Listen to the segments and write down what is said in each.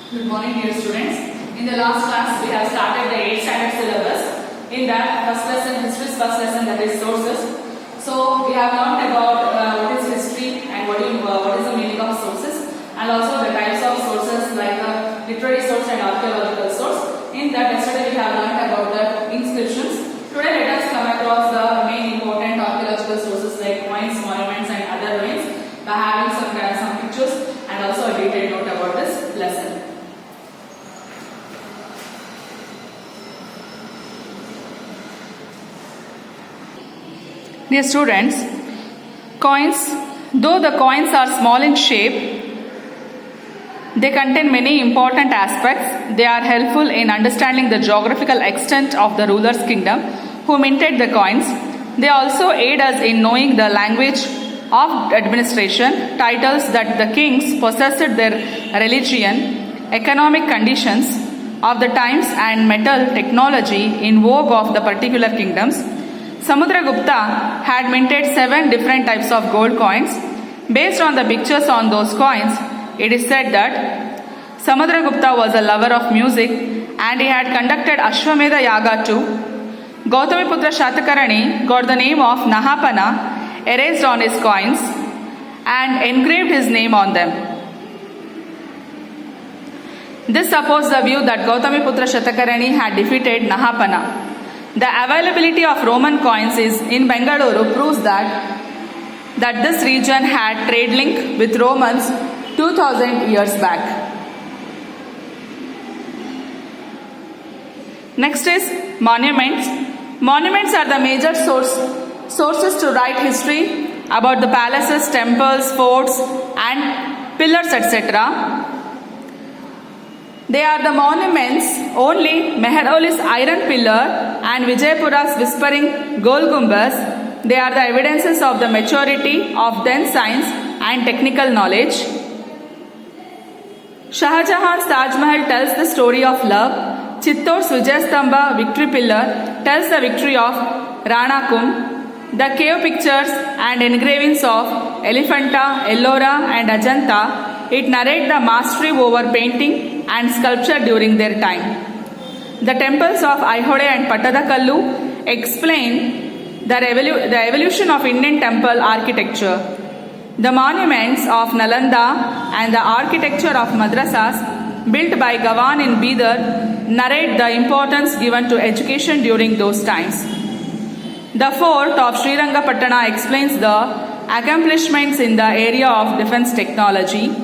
Good morning, dear students. In the last class, we have started the 8th standard syllabus. In that first lesson, history's first lesson, that is sources. So we have learned about what is history and what is the meaning of sources, and also the types of sources like the literary source and archaeological source. In that, yesterday we have learned about the inscriptions. Today, let us come across the main important archaeological sources like coins, monuments, and other ruins by having some pictures and also a detailed note about this lesson. Dear students, coins, though the coins are small in shape, they contain many important aspects. They are helpful in understanding the geographical extent of the ruler's kingdom who minted the coins. They also aid us in knowing the language of administration, titles that the kings possessed, their religion, economic conditions of the times, and metal technology in vogue of the particular kingdoms. Samudragupta had minted 7 different types of gold coins. Based on the pictures on those coins, it is said that Samudragupta was a lover of music and he had conducted Ashwamedha Yaga too. Gautamiputra Shatakarani got the name of Nahapana erased on his coins and engraved his name on them. This supports the view that Gautamiputra Shatakarani had defeated Nahapana. The availability of Roman coins in Bengaluru proves that this region had trade link with Romans 2000 years back. Next is monuments. Monuments are the major sources to write history about the palaces, temples, forts, and pillars, etc. They are the monuments only Mehraulli's iron pillar and Vijayapura's whispering Gol Gumbaz. They are the evidences of the maturity of then science and technical knowledge. Shah Jahan's Taj Mahal tells the story of love. Chittor's Vijayastambha victory pillar tells the victory of Rana Kumbh. The cave pictures and engravings of Elephanta, Ellora, and Ajanta it narrates the mastery over painting and sculpture during their time. The temples of Aihole and Pattadakallu explain the evolution of Indian temple architecture. The monuments of Nalanda and the architecture of madrasas built by Gawan in Bidar narrate the importance given to education during those times. The fort of Srirangapatna explains the accomplishments in the area of defense technology.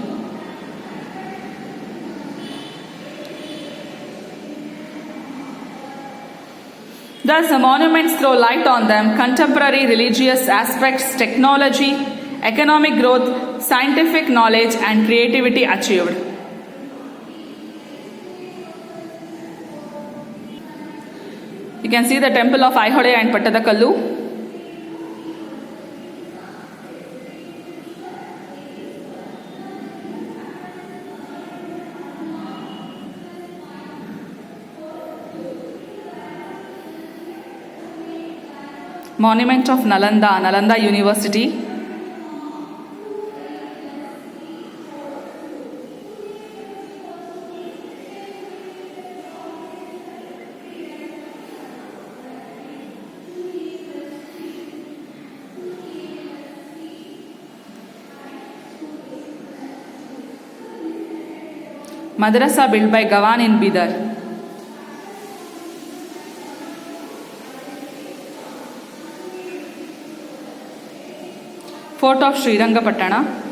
Thus, the monuments throw light on them, contemporary religious aspects, technology, economic growth, scientific knowledge, and creativity achieved. You can see the temple of Aihole and Pattadakallu. Monument of Nalanda University. Madrasa built by Gawan in Bidar. Fort of Srirangapatna.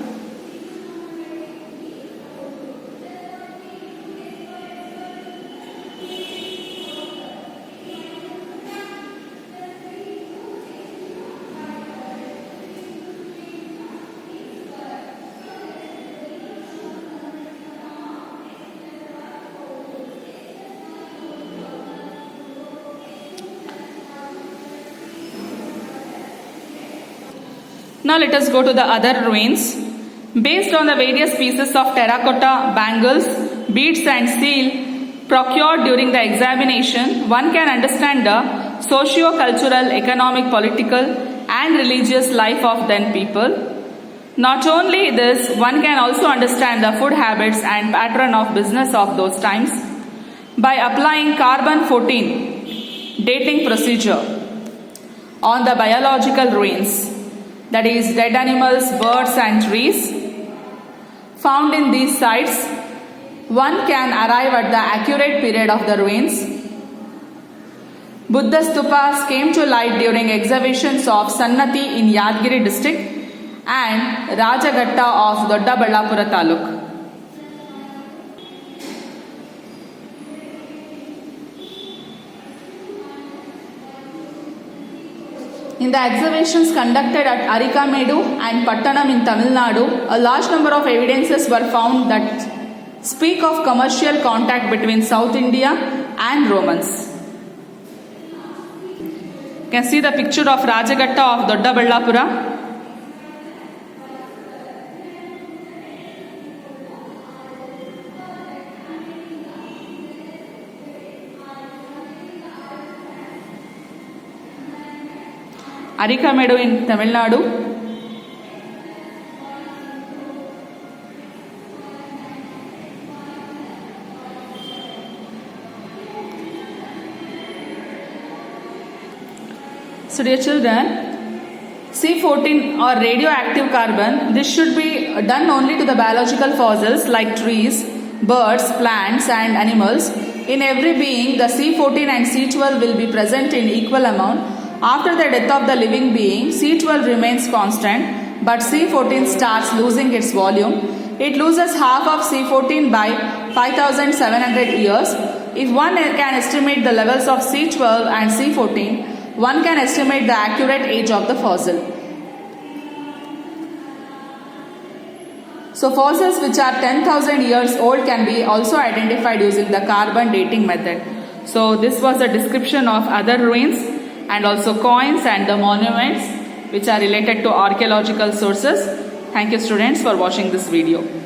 Now let us go to the other ruins. Based on the various pieces of terracotta, bangles, beads and seal procured during the examination, one can understand the socio-cultural, economic, political and religious life of then people. Not only this, one can also understand the food habits and pattern of business of those times by applying carbon 14 dating procedure on the biological ruins, that is dead animals, birds and trees found in these sites. One can arrive at the accurate period of the ruins. Buddha stupas came to light during excavations of Sannati in Yadgiri district and Rajagatta of Doddaballapura taluk. In the excavations conducted at Arikamedu and Pattanam in Tamil Nadu, a large number of evidences were found that speak of commercial contact between South India and Romans. You can see the picture of Rajagatta of Doddaballapura. Arikamedu in Tamil Nadu. So dear children, C14 or radioactive carbon, this should be done only to the biological fossils like trees, birds, plants and animals. In every being, the C14 and C12 will be present in equal amount. After the death of the living being, C12 remains constant, but C14 starts losing its volume. It loses half of C14 by 5700 years. If one can estimate the levels of C12 and C14, one can estimate the accurate age of the fossil. So fossils which are 10,000 years old can be also identified using the carbon dating method. So this was a description of other ruins and also coins and the monuments which are related to archaeological sources. Thank you students for watching this video.